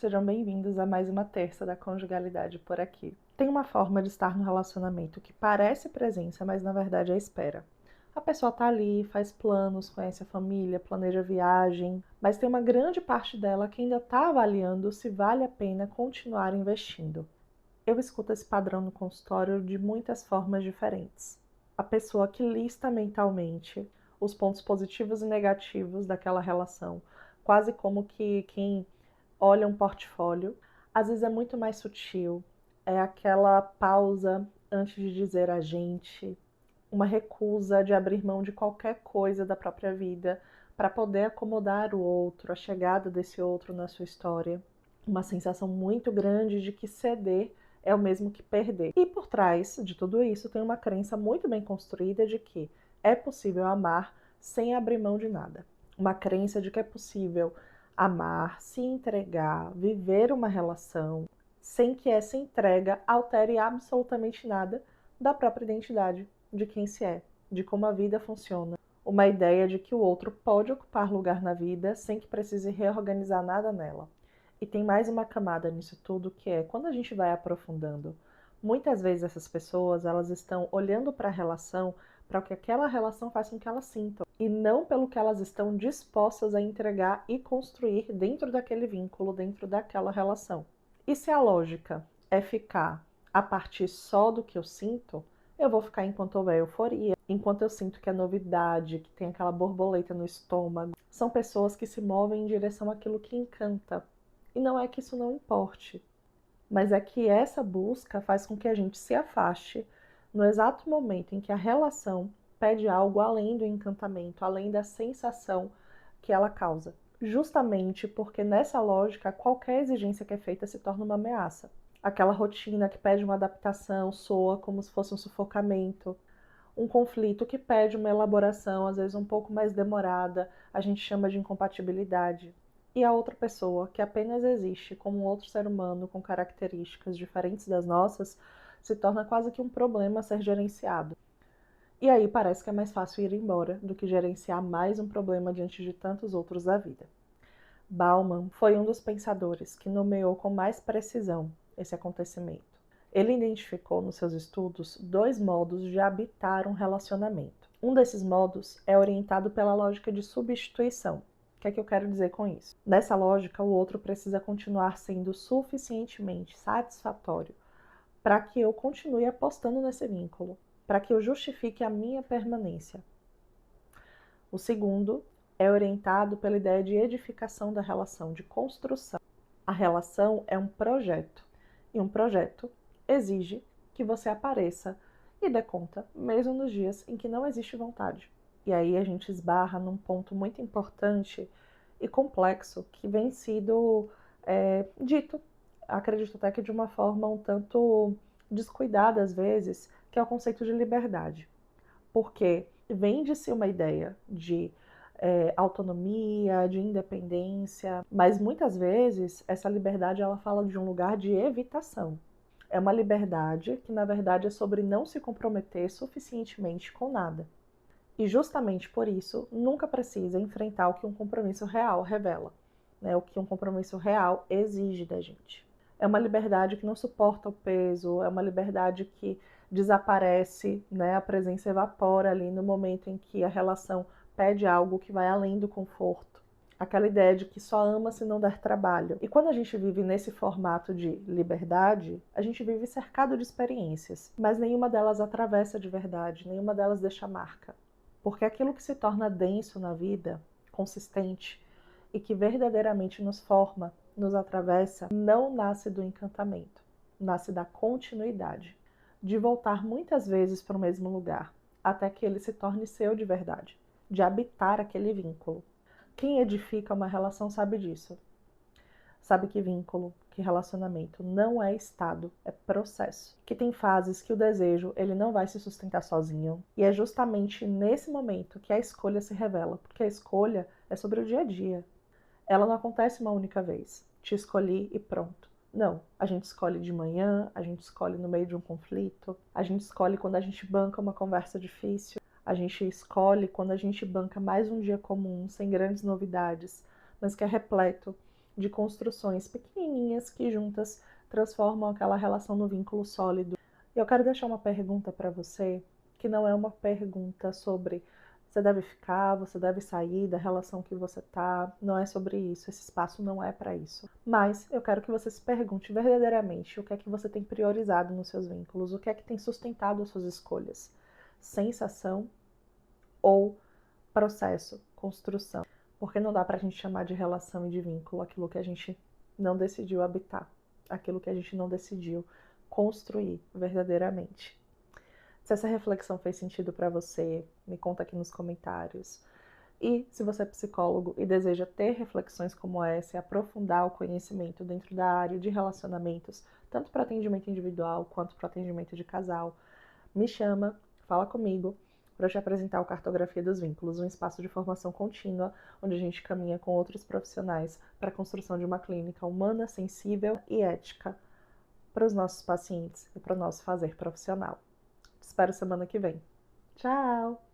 sejam bem-vindos a mais uma terça da conjugalidade por aqui. Tem uma forma de estar no relacionamento que parece presença, mas na verdade é espera. A pessoa tá ali, faz planos, conhece a família, planeja viagem, mas tem uma grande parte dela que ainda está avaliando se vale a pena continuar investindo. Eu escuto esse padrão no consultório de muitas formas diferentes. A pessoa que lista mentalmente os pontos positivos e negativos daquela relação, quase como que quem olha um portfólio, às vezes é muito mais sutil, é aquela pausa antes de dizer a gente, uma recusa de abrir mão de qualquer coisa da própria vida para poder acomodar o outro, a chegada desse outro na sua história. Uma sensação muito grande de que ceder é o mesmo que perder. E por trás de tudo isso tem uma crença muito bem construída de que é possível amar sem abrir mão de nada. Uma crença de que é possível amar, se entregar, viver uma relação sem que essa entrega altere absolutamente nada da própria identidade de quem se é, de como a vida funciona. Uma ideia de que o outro pode ocupar lugar na vida sem que precise reorganizar nada nela. E tem mais uma camada nisso tudo, que é quando a gente vai aprofundando, muitas vezes essas pessoas elas estão olhando para a relação, para o que aquela relação faz com que elas sintam, e não pelo que elas estão dispostas a entregar e construir dentro daquele vínculo, dentro daquela relação. E se a lógica é ficar a partir só do que eu sinto, eu vou ficar enquanto houver euforia, enquanto eu sinto que é novidade, que tem aquela borboleta no estômago. São pessoas que se movem em direção àquilo que encanta. E não é que isso não importe, mas é que essa busca faz com que a gente se afaste no exato momento em que a relação pede algo além do encantamento, além da sensação que ela causa. Justamente porque nessa lógica, qualquer exigência que é feita se torna uma ameaça. Aquela rotina que pede uma adaptação soa como se fosse um sufocamento. Um conflito que pede uma elaboração, às vezes um pouco mais demorada, a gente chama de incompatibilidade. E a outra pessoa, que apenas existe como um outro ser humano com características diferentes das nossas, se torna quase que um problema a ser gerenciado. E aí parece que é mais fácil ir embora do que gerenciar mais um problema diante de tantos outros da vida. Bauman foi um dos pensadores que nomeou com mais precisão esse acontecimento. Ele identificou nos seus estudos 2 modos de habitar um relacionamento. Um desses modos é orientado pela lógica de substituição. O que é que eu quero dizer com isso? Nessa lógica, o outro precisa continuar sendo suficientemente satisfatório para que eu continue apostando nesse vínculo, para que eu justifique a minha permanência. O segundo é orientado pela ideia de edificação da relação, de construção. A relação é um projeto, e um projeto exige que você apareça e dê conta, mesmo nos dias em que não existe vontade. E aí a gente esbarra num ponto muito importante e complexo que vem sido dito, acredito até que de uma forma um tanto descuidada às vezes, que é o conceito de liberdade. Porque vende-se uma ideia de autonomia, de independência, mas muitas vezes essa liberdade ela fala de um lugar de evitação. É uma liberdade que, na verdade, é sobre não se comprometer suficientemente com nada. E justamente por isso, nunca precisa enfrentar o que um compromisso real revela, né? O que um compromisso real exige da gente. É uma liberdade que não suporta o peso, é uma liberdade que desaparece, né? A presença evapora ali no momento em que a relação pede algo que vai além do conforto. Aquela ideia de que só ama se não der trabalho. E quando a gente vive nesse formato de liberdade, a gente vive cercado de experiências, mas nenhuma delas atravessa de verdade, nenhuma delas deixa marca. Porque aquilo que se torna denso na vida, consistente, e que verdadeiramente nos forma, nos atravessa, não nasce do encantamento, nasce da continuidade, de voltar muitas vezes para o mesmo lugar, até que ele se torne seu de verdade, de habitar aquele vínculo. Quem edifica uma relação sabe disso. Sabe que vínculo, que relacionamento não é estado, é processo. Que tem fases que o desejo ele não vai se sustentar sozinho. E é justamente nesse momento que a escolha se revela, porque a escolha é sobre o dia a dia. Ela não acontece uma única vez. Te escolhi e pronto. Não, a gente escolhe de manhã, a gente escolhe no meio de um conflito, a gente escolhe quando a gente banca uma conversa difícil, a gente escolhe quando a gente banca mais um dia comum, sem grandes novidades, mas que é repleto de construções pequenininhas que juntas transformam aquela relação no vínculo sólido. E eu quero deixar uma pergunta para você, que não é uma pergunta sobre você deve ficar, você deve sair da relação que você tá, não é sobre isso, esse espaço não é para isso. Mas eu quero que você se pergunte verdadeiramente o que é que você tem priorizado nos seus vínculos, o que é que tem sustentado as suas escolhas. Sensação ou processo, construção. Porque não dá pra gente chamar de relação e de vínculo aquilo que a gente não decidiu habitar, aquilo que a gente não decidiu construir verdadeiramente. Se essa reflexão fez sentido para você, me conta aqui nos comentários. E se você é psicólogo e deseja ter reflexões como essa e aprofundar o conhecimento dentro da área de relacionamentos, tanto para atendimento individual quanto para atendimento de casal, me chama, fala comigo para te apresentar o Cartografia dos Vínculos, um espaço de formação contínua onde a gente caminha com outros profissionais para a construção de uma clínica humana, sensível e ética para os nossos pacientes e para o nosso fazer profissional. Te espero semana que vem. Tchau!